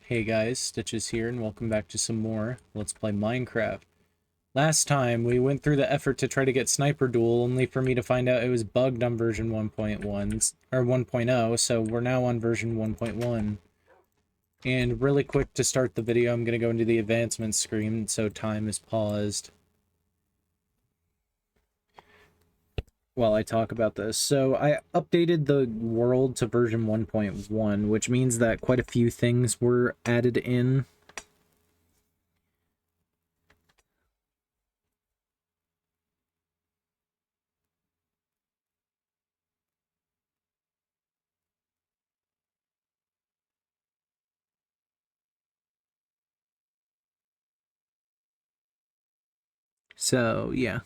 Hey guys, Stitches here, and welcome back to some more Let's Play Minecraft. Last time, we went through the effort to try to get Sniper Duel, only for me to find out it was bugged on version 1.1, or 1.0, so we're now on version 1.1. And really quick to start the video, I'm going to go into the advancements screen, so time is paused while I talk about this. So I updated the world to version 1.1, which means that quite a few things were added in. So, yeah.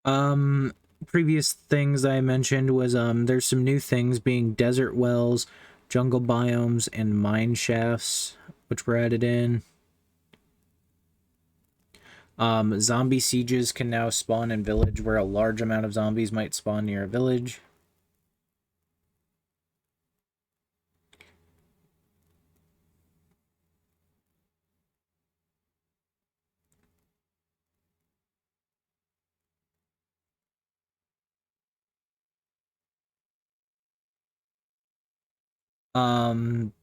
Um, Previous things I mentioned was, there's some new things being desert wells, jungle biomes, and mine shafts, which were added in. Zombie sieges can now spawn in village where a large amount of zombies might spawn near a village.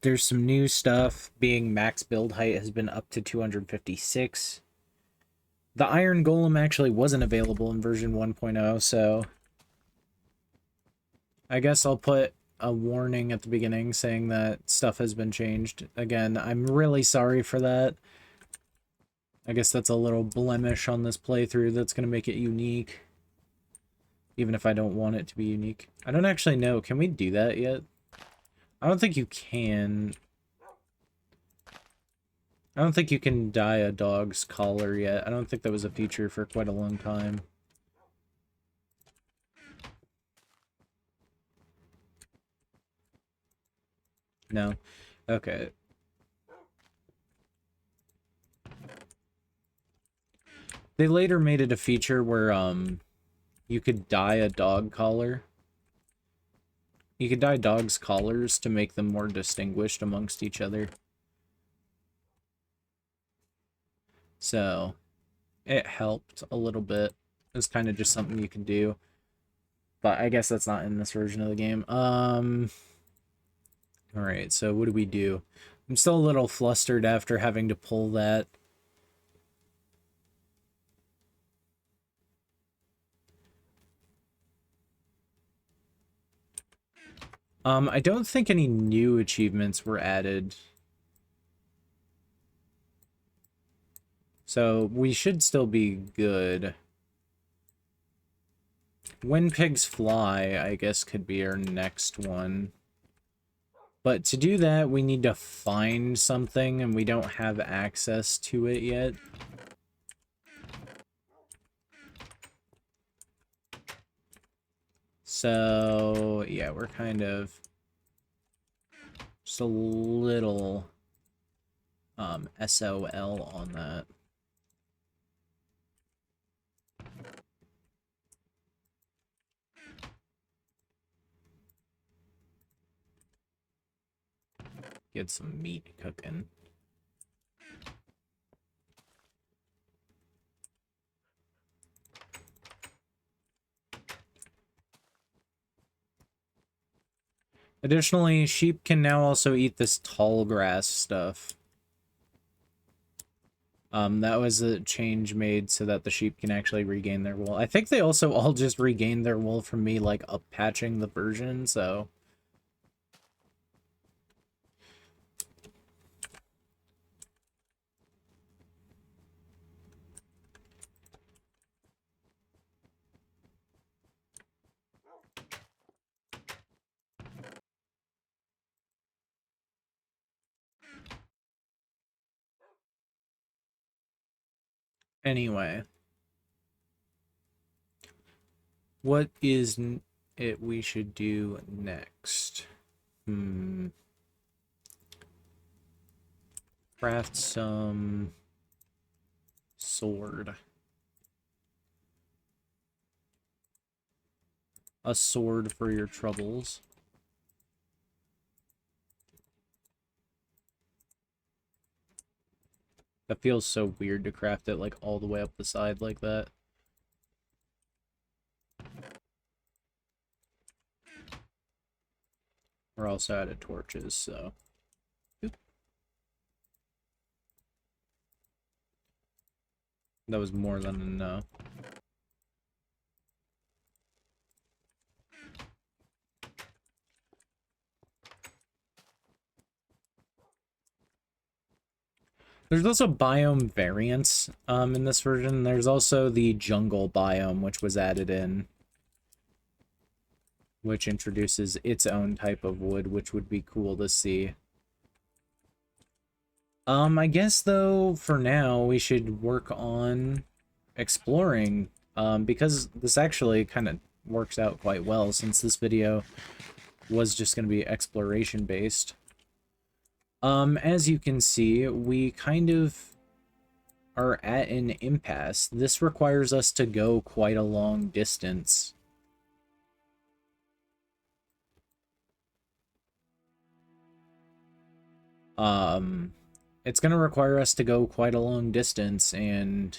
There's some new stuff being max build height has been up to 256. The Iron Golem actually wasn't available in version 1.0, so I guess I'll put a warning at the beginning saying that stuff has been changed. Again, I'm really sorry for that. I guess that's a little blemish on this playthrough that's going to make it unique. Even if I don't want it to be unique. I don't actually know. Can we do that yet? I don't think you can. I don't think you can dye a dog's collar yet. I don't think that was a feature for quite a long time. No? Okay. They later made it a feature where, you could dye a dog collar. You could dye dogs' collars to make them more distinguished amongst each other. So, it helped a little bit. It's kind of just something you can do. But I guess that's not in this version of the game. Alright, so what do we do? I'm still a little flustered after having to pull that. I don't think any new achievements were added. So we should still be good. When pigs fly, I guess, could be our next one. But to do that, we need to find something, and we don't have access to it yet. So, yeah, we're kind of just a little SOL on that. Get some meat cooking. Additionally, sheep can now also eat this tall grass stuff. That was a change made so that the sheep can actually regain their wool. I think they also all just regained their wool from me, like, up-patching the version, so... Anyway. What is it we should do next? Craft some sword. A sword for your troubles. That feels so weird to craft it like all the way up the side like that. We're also out of torches, so... Oop. That was more than enough. There's also biome variants in this version. There's also the jungle biome, which was added in, which introduces its own type of wood, which would be cool to see. I guess, though, for now, we should work on exploring, because this actually kind of works out quite well, since this video was just going to be exploration-based. As you can see, we kind of are at an impasse. This requires us to go quite a long distance. It's going to require us to go quite a long distance, and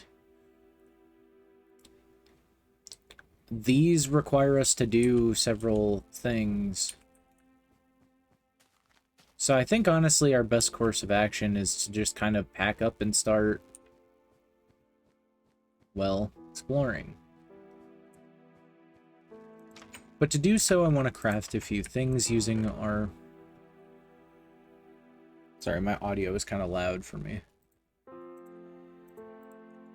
these require us to do several things. So I think, honestly, our best course of action is to just kind of pack up and start, well, exploring. But to do so, I want to craft a few things using our... Sorry, my audio is kind of loud for me.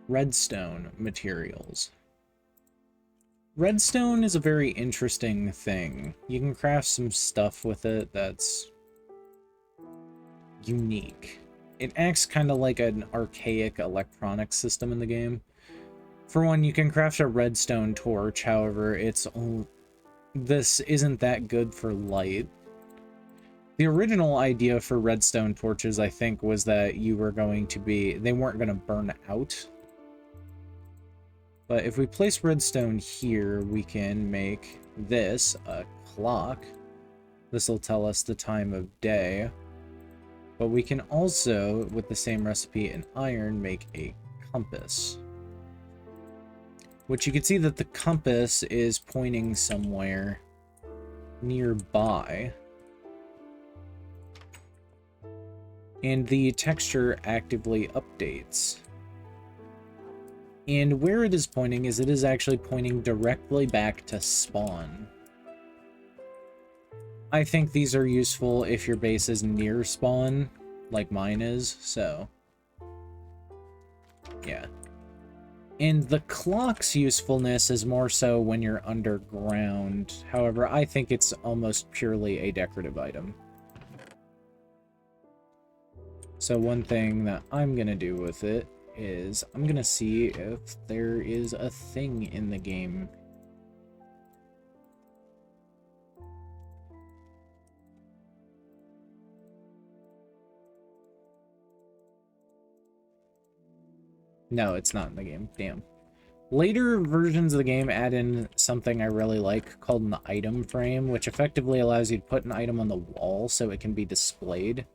Redstone materials. Redstone is a very interesting thing. You can craft some stuff with it that's unique. It acts kind of like an archaic electronics system in the game. For one, you can craft a redstone torch, however, this isn't that good for light. The original idea for redstone torches, I think, was that they weren't going to burn out. But if we place redstone here, we can make this a clock. This will tell us the time of day. But we can also, with the same recipe in iron, make a compass. Which you can see that the compass is pointing somewhere nearby. And the texture actively updates. And where it is pointing is it is actually pointing directly back to spawn. I think these are useful if your base is near spawn, like mine is, so... yeah. And the clock's usefulness is more so when you're underground. However, I think it's almost purely a decorative item. So one thing that I'm gonna do with it is I'm gonna see if there is a thing in the game. No, it's not in the game. Damn. Later versions of the game add in something I really like called an item frame, which effectively allows you to put an item on the wall so it can be displayed.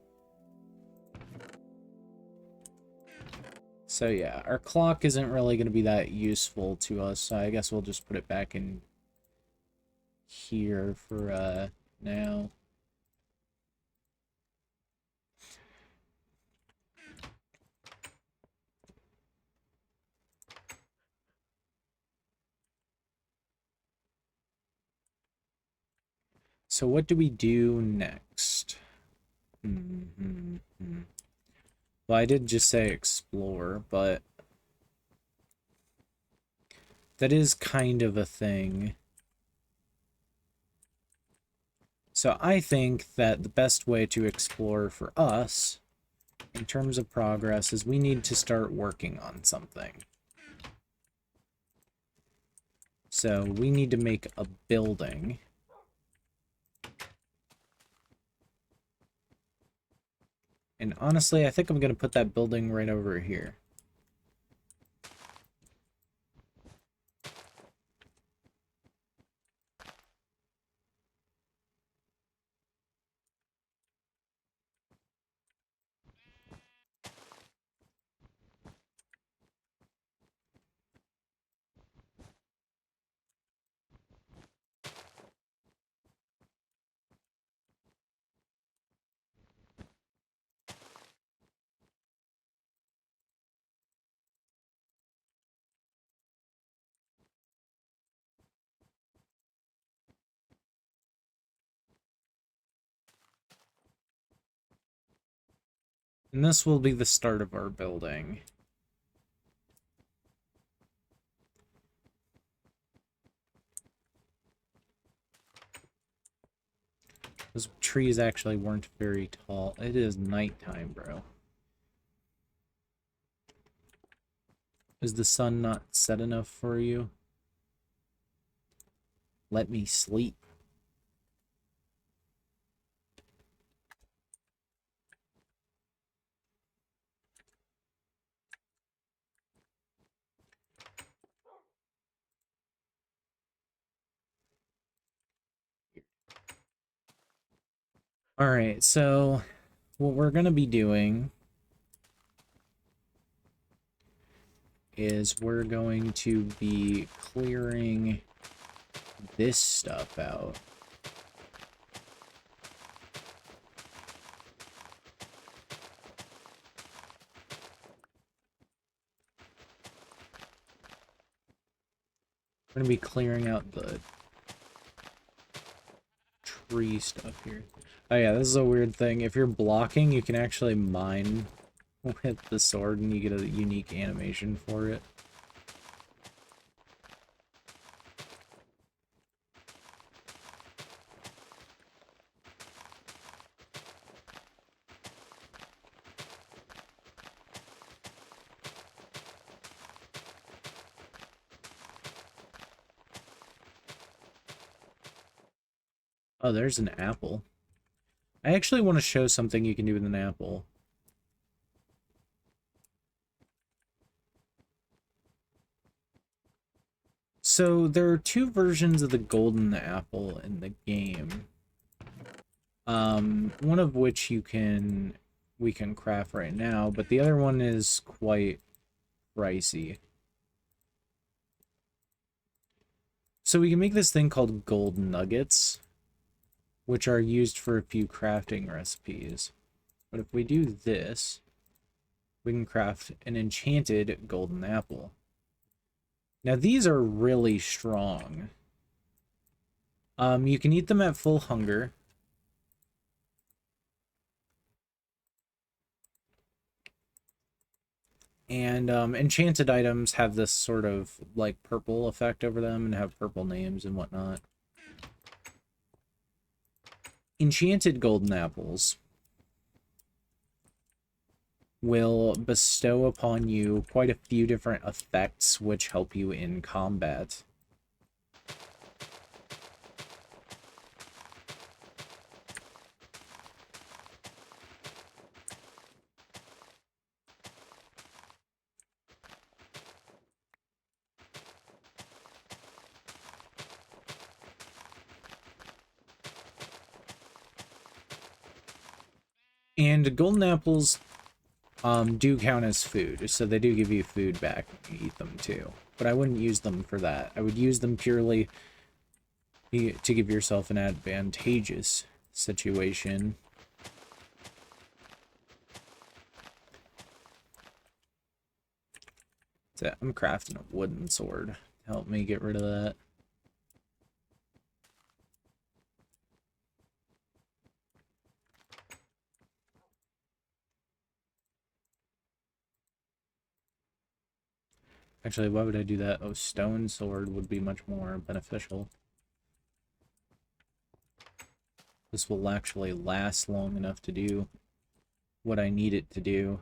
So yeah, our clock isn't really going to be that useful to us, so I guess we'll just put it back in here for now. So what do we do next? Well, I did just say explore, but that is kind of a thing. So I think that the best way to explore for us, in terms of progress, is we need to start working on something. So we need to make a building. And honestly, I think I'm going to put that building right over here. And this will be the start of our building. Those trees actually weren't very tall. It is nighttime, bro. Is the sun not set enough for you? Let me sleep. Alright, so what we're going to be doing is we're going to be clearing this stuff out. We're going to be clearing out the tree stuff here. Oh yeah, this is a weird thing. If you're blocking, you can actually mine with the sword and you get a unique animation for it. Oh, there's an apple. I actually want to show something you can do with an apple. So there are two versions of the golden apple in the game. One of which we can craft right now, but the other one is quite pricey. So we can make this thing called gold nuggets, which are used for a few crafting recipes. But if we do this, we can craft an enchanted golden apple. Now these are really strong. You can eat them at full hunger. And enchanted items have this sort of like purple effect over them and have purple names and whatnot. Enchanted golden apples will bestow upon you quite a few different effects which help you in combat. And golden apples do count as food, so they do give you food back when you eat them too. But I wouldn't use them for that. I would use them purely to give yourself an advantageous situation. So I'm crafting a wooden sword to help me get rid of that. Actually, why would I do that? Oh, stone sword would be much more beneficial. This will actually last long enough to do what I need it to do.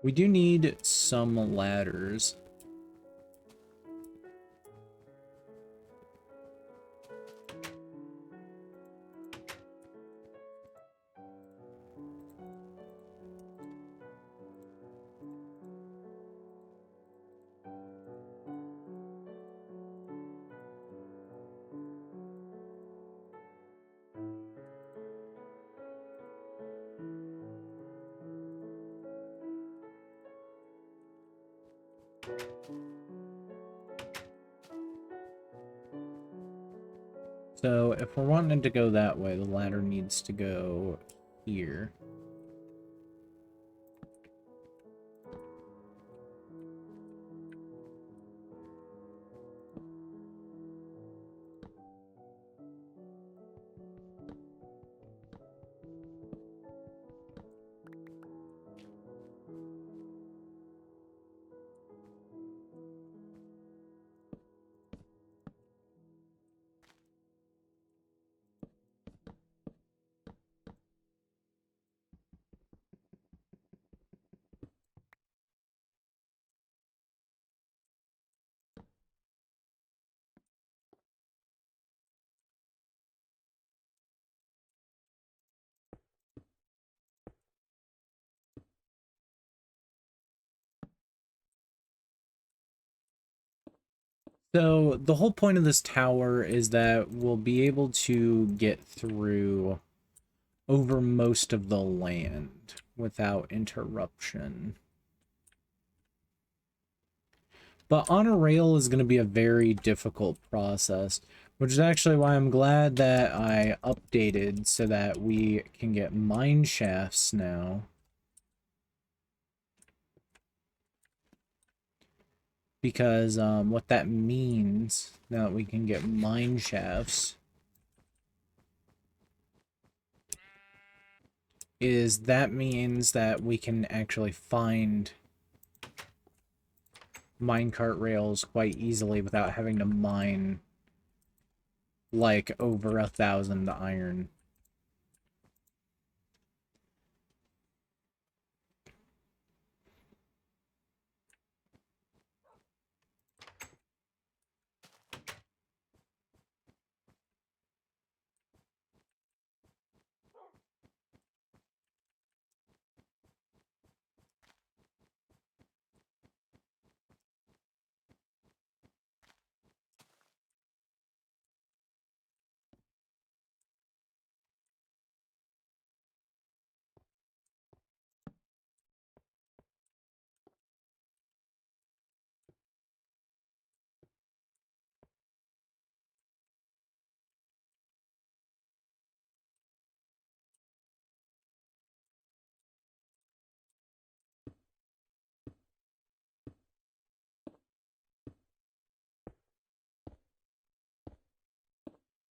We do need some ladders. So if we're wanting to go that way, the ladder needs to go here. So the whole point of this tower is that we'll be able to get through over most of the land without interruption. But on a rail is going to be a very difficult process, which is actually why I'm glad that I updated so that we can get mine shafts now. Because what that means, now that we can get mine shafts, is that means that we can actually find minecart rails quite easily without having to mine like over 1,000 iron.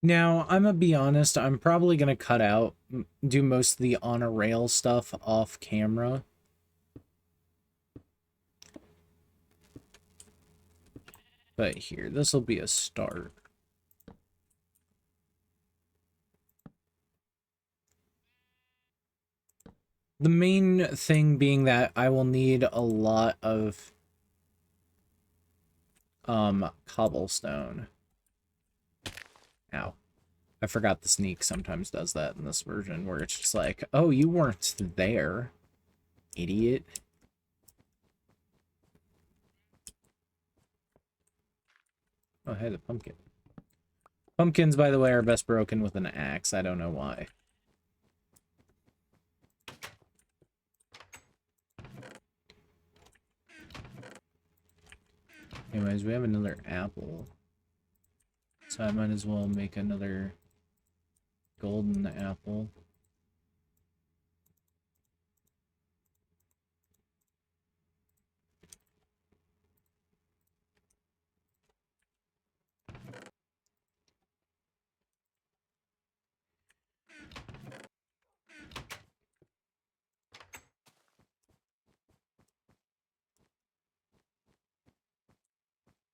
Now, I'm gonna be honest, I'm probably gonna do most of the on a rail stuff off camera. But here, this will be a start. The main thing being that I will need a lot of cobblestone. Ow. I forgot the sneak sometimes does that in this version, where it's just like, oh, you weren't there, idiot. Oh, hey, the pumpkin. Pumpkins, by the way, are best broken with an axe. I don't know why. Anyways, we have another apple. So I might as well make another golden apple.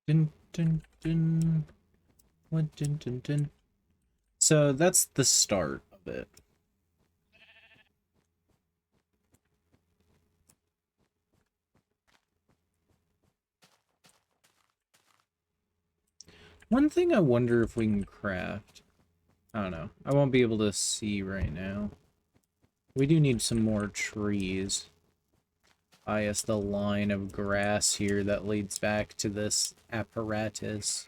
Dun, dun, dun. What, dun, dun, dun. So that's the start of it. One thing I wonder if we can craft. I don't know. I won't be able to see right now. We do need some more trees. I guess the line of grass here that leads back to this apparatus.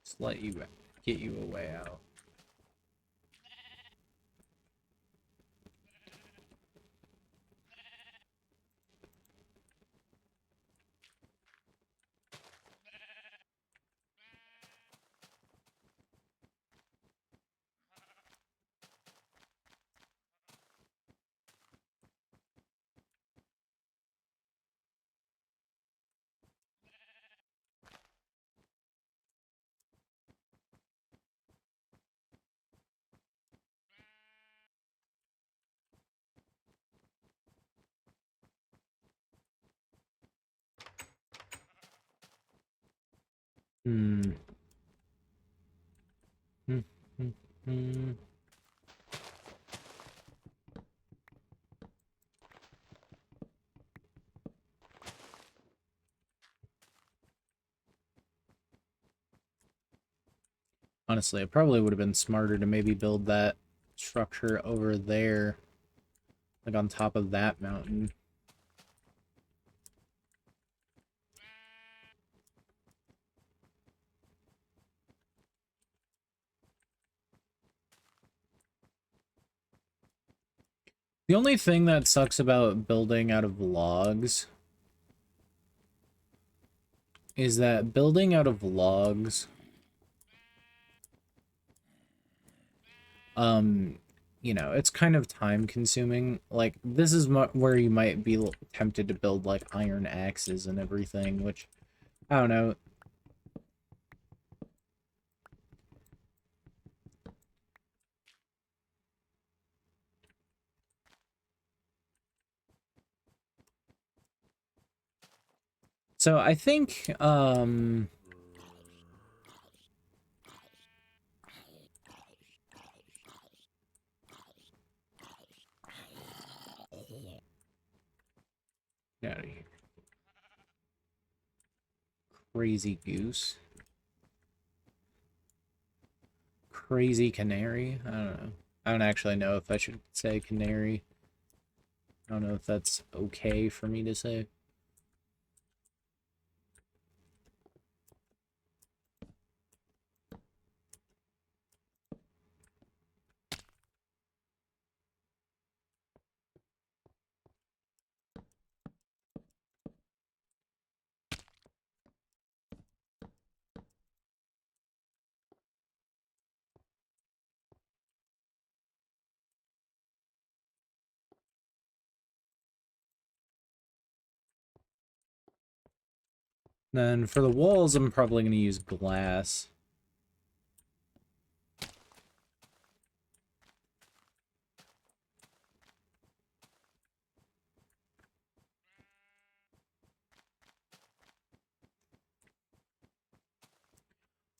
Just let you get you a way out. Hmm. Hmm. Hmm. Hmm. Honestly, it probably would have been smarter to maybe build that structure over there, like on top of that mountain. The only thing that sucks about building out of logs is that building out of logs, you know, it's kind of time consuming. Like, this is where you might be tempted to build, like, iron axes and everything, which, I don't know. So, I think, get out of here. Crazy goose. Crazy canary? I don't know. I don't actually know if I should say canary. I don't know if that's okay for me to say. Then for the walls, I'm probably going to use glass.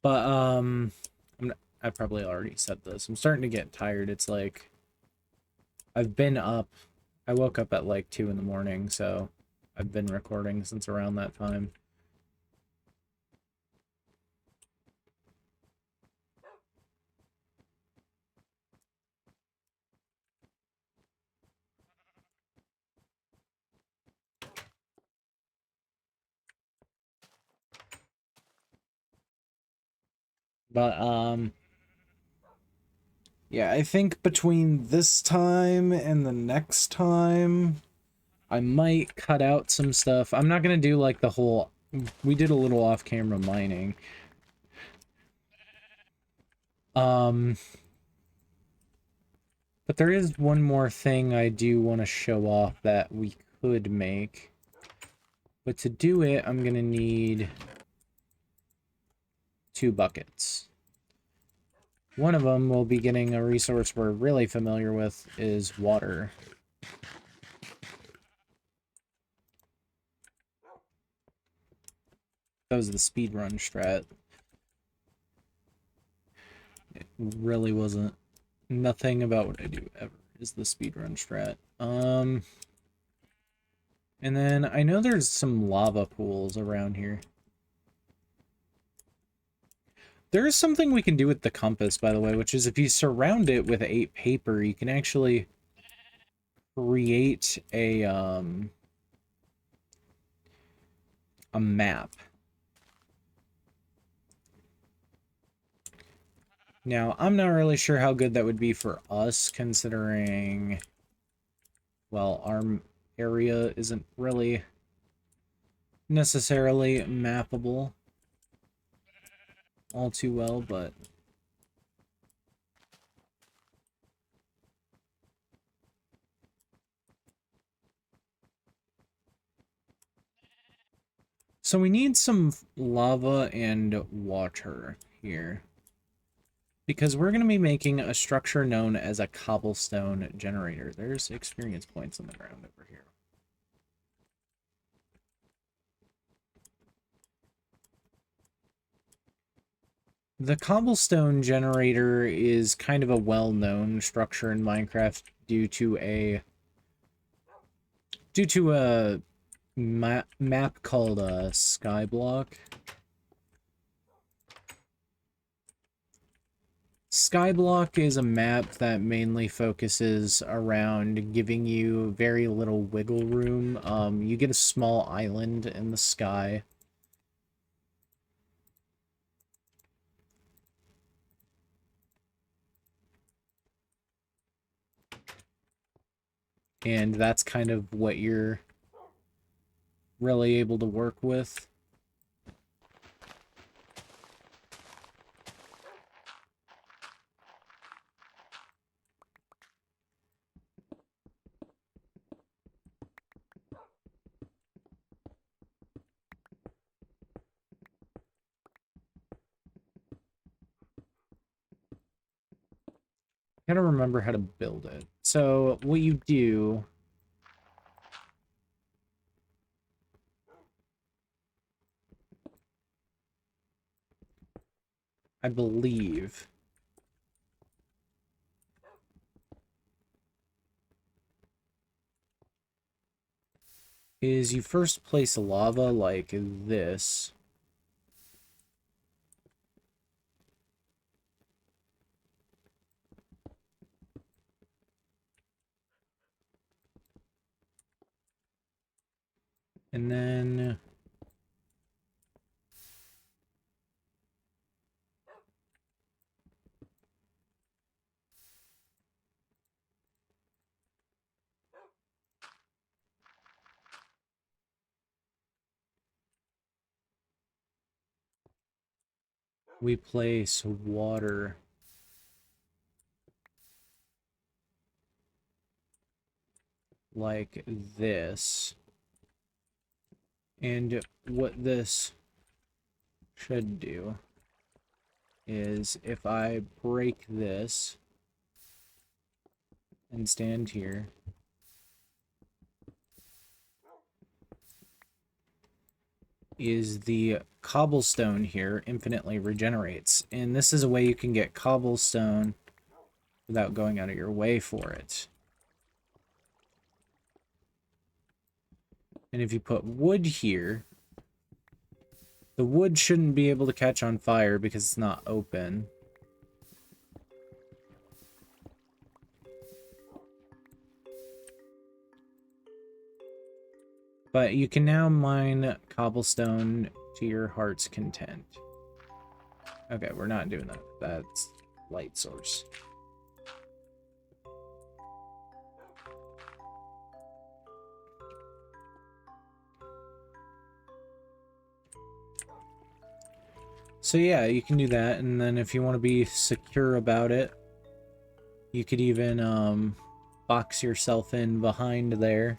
But, I probably already said this. I'm starting to get tired. It's like, I've been up. I woke up at like 2 in the morning, so I've been recording since around that time. But, yeah, I think between this time and the next time, I might cut out some stuff. I'm not gonna do like the whole... We did a little off-camera mining. But there is one more thing I do want to show off that we could make. But to do it, I'm gonna need 2 buckets. One of them will be getting a resource we're really familiar with, is water. That was the speedrun strat. It really wasn't. Nothing about what I do ever is the speedrun strat. And then I know there's some lava pools around here. There is something we can do with the compass, by the way, which is if you surround it with 8 paper, you can actually create a map. Now, I'm not really sure how good that would be for us, considering, well, our area isn't really necessarily mappable all too well, but... So we need some lava and water here, because we're going to be making a structure known as a cobblestone generator. There's experience points on the ground over here. The cobblestone generator is kind of a well-known structure in Minecraft due to a map called Skyblock. Skyblock is a map that mainly focuses around giving you very little wiggle room. You get a small island in the sky. And that's kind of what you're really able to work with. I gotta remember how to build it. So what you do, I believe, is you first place lava like this. And then we place water like this. And what this should do is if I break this and stand here, is the cobblestone here infinitely regenerates. And this is a way you can get cobblestone without going out of your way for it. And if you put wood here, the wood shouldn't be able to catch on fire because it's not open. But you can now mine cobblestone to your heart's content. Okay, we're not doing that. That's light source. So yeah, you can do that, and then if you want to be secure about it, you could even box yourself in behind there.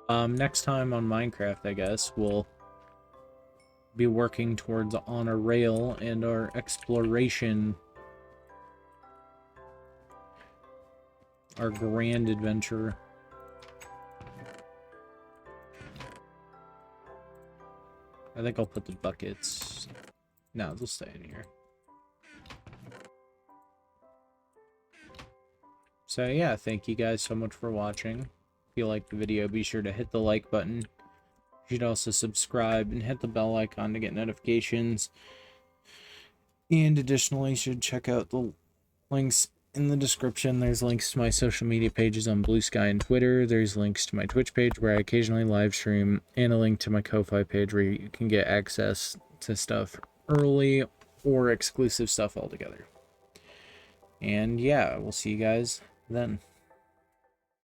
Next time on Minecraft, I guess, we'll be working towards On a Rail and our exploration, our grand adventure. I think I'll put the buckets. No, they'll stay in here. So yeah, thank you guys so much for watching. If you liked the video, be sure to hit the like button. You should also subscribe and hit the bell icon to get notifications. And additionally, you should check out the links in the description. There's links to my social media pages on Blue Sky and Twitter. There's links to my Twitch page where I occasionally live stream, and a link to my Ko-Fi page where you can get access to stuff early or exclusive stuff altogether. And yeah, we'll see you guys then.